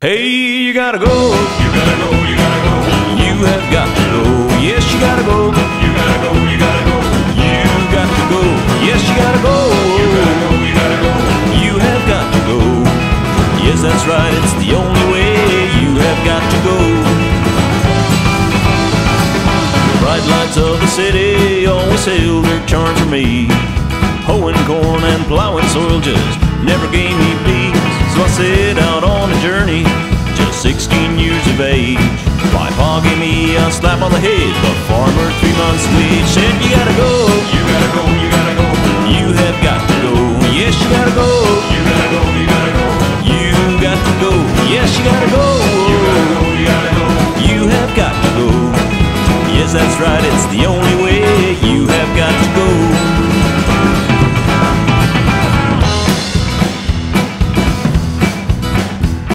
Hey, you gotta go. You gotta go, you gotta go. You have got to go. Yes, you gotta go. You gotta go, you gotta go. You got to go. Yes, you gotta go. You gotta go, you gotta go. You have got to go. Yes, that's right, it's the only way. You have got to go. The bright lights of the city always held their charm for me. Hoeing corn and plowing soil just never gave me peace. So I set out on a journey, just 16 years of age. My pa gave me a slap on the head, the farmer 3 months wage. Said you gotta go. You gotta go, you gotta go. You have got to go. Yes, you gotta go. You gotta go, you gotta go. You got to go. Yes, you gotta go. You gotta go, you gotta go. You have got to go. Yes, that's right, it's the only